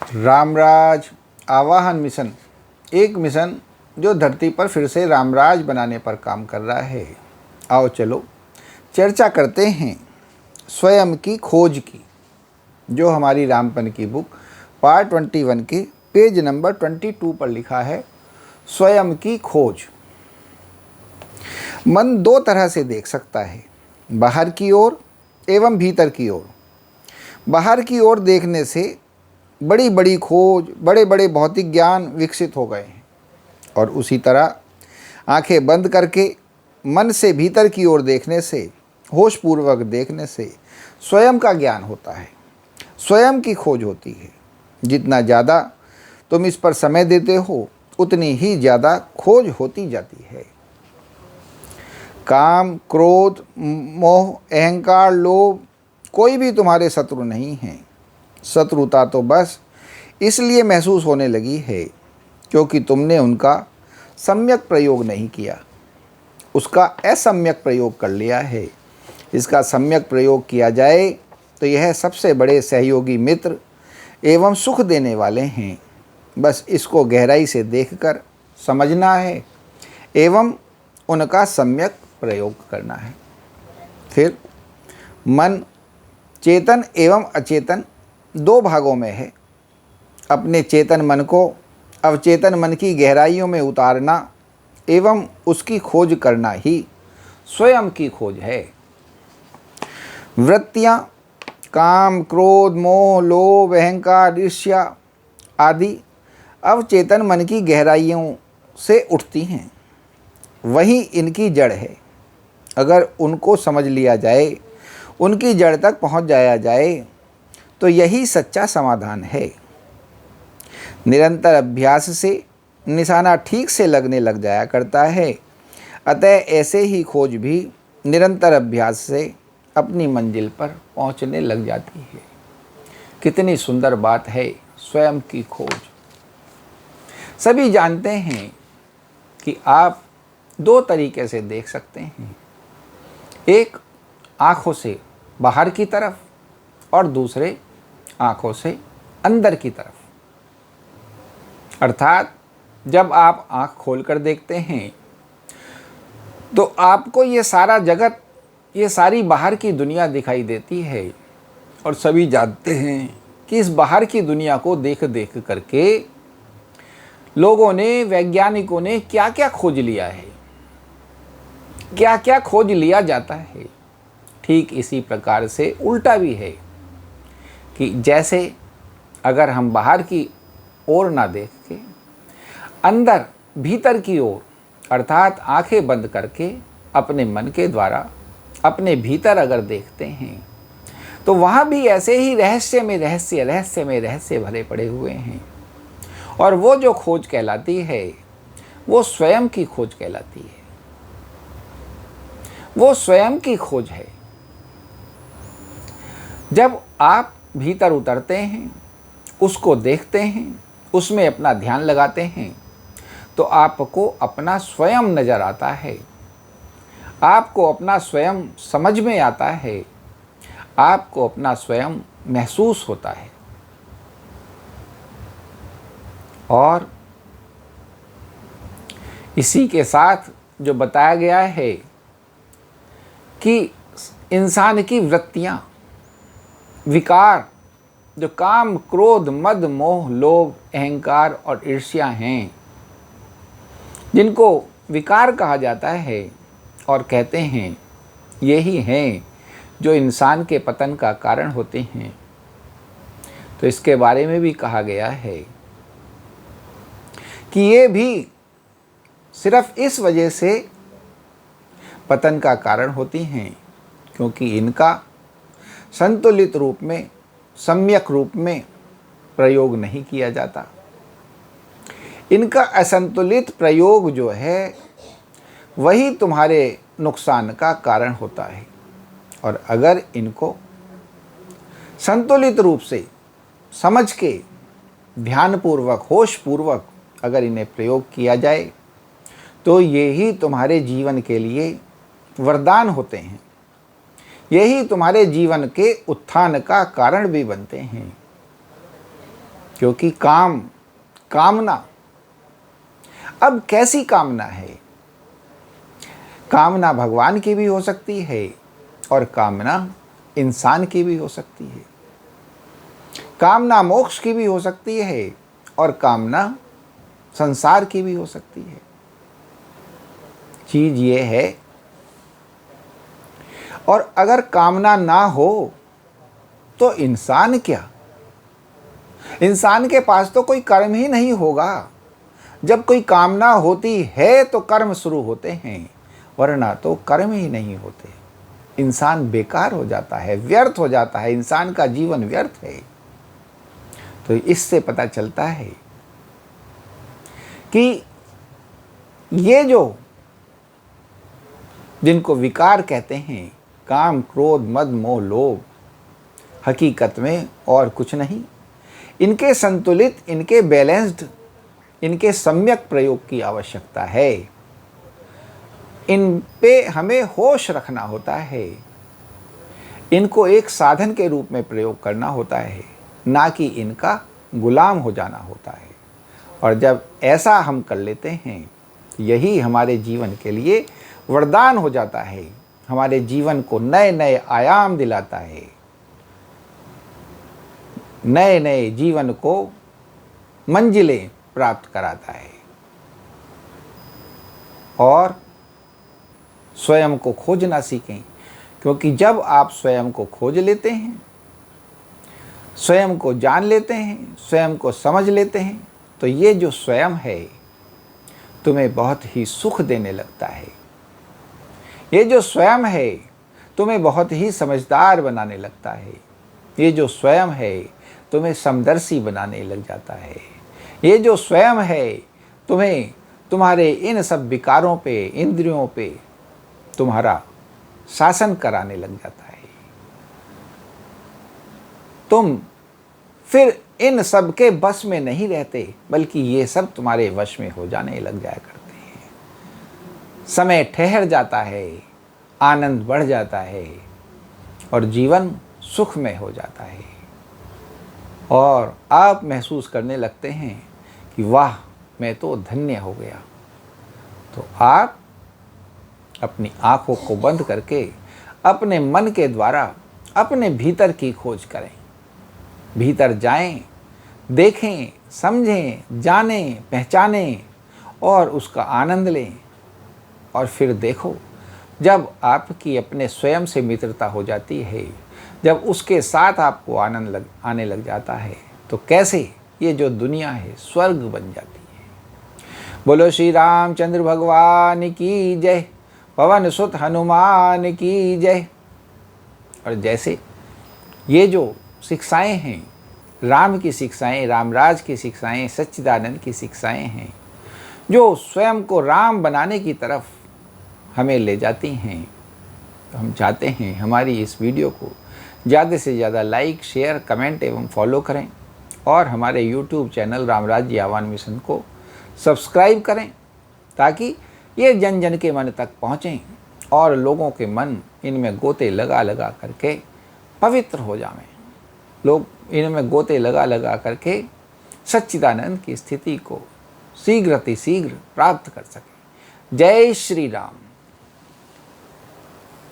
रामराज आवाहन मिशन एक मिशन जो धरती पर फिर से रामराज बनाने पर काम कर रहा है। आओ चलो चर्चा करते हैं स्वयं की खोज की, जो हमारी रामपन की बुक पार्ट 21 के पेज नंबर 22 पर लिखा है। स्वयं की खोज। मन दो तरह से देख सकता है, बाहर की ओर एवं भीतर की ओर। बाहर की ओर देखने से बड़ी बड़ी खोज, बड़े बड़े भौतिक ज्ञान विकसित हो गए हैं, और उसी तरह आंखें बंद करके मन से भीतर की ओर देखने से, होशपूर्वक देखने से स्वयं का ज्ञान होता है, स्वयं की खोज होती है। जितना ज़्यादा तुम इस पर समय देते हो, उतनी ही ज़्यादा खोज होती जाती है। काम, क्रोध, मोह, अहंकार, लोभ कोई भी तुम्हारे शत्रु नहीं हैं। शत्रुता तो बस इसलिए महसूस होने लगी है क्योंकि तुमने उनका सम्यक प्रयोग नहीं किया, उसका असम्यक प्रयोग कर लिया है। इसका सम्यक प्रयोग किया जाए तो यह सबसे बड़े सहयोगी मित्र एवं सुख देने वाले हैं। बस इसको गहराई से देखकर समझना है एवं उनका सम्यक प्रयोग करना है। फिर मन चेतन एवं अचेतन दो भागों में है। अपने चेतन मन को अवचेतन मन की गहराइयों में उतारना एवं उसकी खोज करना ही स्वयं की खोज है। वृत्तियाँ काम, क्रोध, मोह, लोभ, अहंकार, ईर्ष्या आदि अवचेतन मन की गहराइयों से उठती हैं, वही इनकी जड़ है। अगर उनको समझ लिया जाए, उनकी जड़ तक पहुंच जाया जाए, तो यही सच्चा समाधान है। निरंतर अभ्यास से निशाना ठीक से लगने लग जाया करता है। अतः ऐसे ही खोज भी निरंतर अभ्यास से अपनी मंजिल पर पहुंचने लग जाती है। कितनी सुंदर बात है स्वयं की खोज। सभी जानते हैं कि आप दो तरीके से देख सकते हैं, एक आँखों से बाहर की तरफ और दूसरे आँखों से अंदर की तरफ। अर्थात जब आप आँख खोलकर देखते हैं तो आपको ये सारा जगत, ये सारी बाहर की दुनिया दिखाई देती है। और सभी जानते हैं कि इस बाहर की दुनिया को देख देख करके लोगों ने, वैज्ञानिकों ने क्या क्या खोज लिया है, क्या क्या खोज लिया जाता है। ठीक इसी प्रकार से उल्टा भी है कि जैसे अगर हम बाहर की ओर ना देख के अंदर भीतर की ओर, अर्थात आंखें बंद करके अपने मन के द्वारा अपने भीतर अगर देखते हैं, तो वहाँ भी ऐसे ही रहस्य में रहस्य, रहस्य में रहस्य भरे पड़े हुए हैं। और वो जो खोज कहलाती है वो स्वयं की खोज कहलाती है। वो स्वयं की खोज है। जब आप भीतर उतरते हैं, उसको देखते हैं, उसमें अपना ध्यान लगाते हैं, तो आपको अपना स्वयं नज़र आता है, आपको अपना स्वयं समझ में आता है, आपको अपना स्वयं महसूस होता है। और इसी के साथ जो बताया गया है कि इंसान की वृत्तियाँ, विकार, जो काम, क्रोध, मद, मोह, लोभ, अहंकार और ईर्ष्या हैं, जिनको विकार कहा जाता है और कहते हैं यही हैं जो इंसान के पतन का कारण होते हैं, तो इसके बारे में भी कहा गया है कि ये भी सिर्फ इस वजह से पतन का कारण होती हैं क्योंकि इनका संतुलित रूप में, सम्यक रूप में प्रयोग नहीं किया जाता। इनका असंतुलित प्रयोग जो है वही तुम्हारे नुकसान का कारण होता है। और अगर इनको संतुलित रूप से समझ के, ध्यानपूर्वक, होशपूर्वक अगर इन्हें प्रयोग किया जाए, तो ये ही तुम्हारे जीवन के लिए वरदान होते हैं। यही तुम्हारे जीवन के उत्थान का कारण भी बनते हैं। क्योंकि कामना, अब कैसी कामना है? कामना भगवान की भी हो सकती है और कामना इंसान की भी हो सकती है। कामना मोक्ष की भी हो सकती है और कामना संसार की भी हो सकती है। चीज ये है, और अगर कामना ना हो तो इंसान क्या? इंसान के पास तो कोई कर्म ही नहीं होगा। जब कोई कामना होती है तो कर्म शुरू होते हैं, वरना तो कर्म ही नहीं होते। इंसान बेकार हो जाता है, व्यर्थ हो जाता है, इंसान का जीवन व्यर्थ है। तो इससे पता चलता है कि ये जो जिनको विकार कहते हैं, काम क्रोध मद मोह लोभ, हकीकत में और कुछ नहीं। इनके संतुलित, इनके बैलेंस्ड, इनके सम्यक प्रयोग की आवश्यकता है। इन पे हमें होश रखना होता है। इनको एक साधन के रूप में प्रयोग करना होता है, ना कि इनका गुलाम हो जाना होता है। और जब ऐसा हम कर लेते हैं, यही हमारे जीवन के लिए वरदान हो जाता है, हमारे जीवन को नए नए आयाम दिलाता है, नए नए जीवन को मंजिलें प्राप्त कराता है। और स्वयं को खोजना सीखें, क्योंकि जब आप स्वयं को खोज लेते हैं, स्वयं को जान लेते हैं, स्वयं को समझ लेते हैं, तो ये जो स्वयं है तुम्हें बहुत ही सुख देने लगता है। ये जो स्वयं है तुम्हें बहुत ही समझदार बनाने लगता है। ये जो स्वयं है तुम्हें समदर्शी बनाने लग जाता है। ये जो स्वयं है तुम्हें तुम्हारे इन सब विकारों पे, इंद्रियों पे तुम्हारा शासन कराने लग जाता है। तुम फिर इन सब के बस में नहीं रहते, बल्कि ये सब तुम्हारे वश में हो जाने लग जाया करते हैं। समय ठहर जाता है, आनंद बढ़ जाता है और जीवन सुखमय हो जाता है। और आप महसूस करने लगते हैं कि वाह, मैं तो धन्य हो गया। तो आप अपनी आंखों को बंद करके अपने मन के द्वारा अपने भीतर की खोज करें। भीतर जाएं, देखें, समझें, जानें, पहचानें और उसका आनंद लें। और फिर देखो, जब आपकी अपने स्वयं से मित्रता हो जाती है, जब उसके साथ आपको आनंद आने लग जाता है, तो कैसे ये जो दुनिया है स्वर्ग बन जाती है। बोलो श्री रामचंद्र भगवान की जय, पवन सुत हनुमान की जय। और जैसे ये जो शिक्षाएं हैं, राम की शिक्षाएं, रामराज की शिक्षाएं, सच्चिदानंद की शिक्षाएं हैं, जो स्वयं को राम बनाने की तरफ हमें ले जाती हैं, तो हम चाहते हैं हमारी इस वीडियो को ज़्यादा से ज़्यादा लाइक, शेयर, कमेंट एवं फॉलो करें और हमारे YouTube चैनल रामराज जी आह्वान मिशन को सब्सक्राइब करें, ताकि ये जन जन के मन तक पहुँचें और लोगों के मन इनमें गोते लगा लगा करके पवित्र हो जाएं। लोग इनमें गोते लगा लगा करके सच्चिदानंद की स्थिति को शीघ्र अतिशीघ्र प्राप्त कर सकें। जय श्री राम।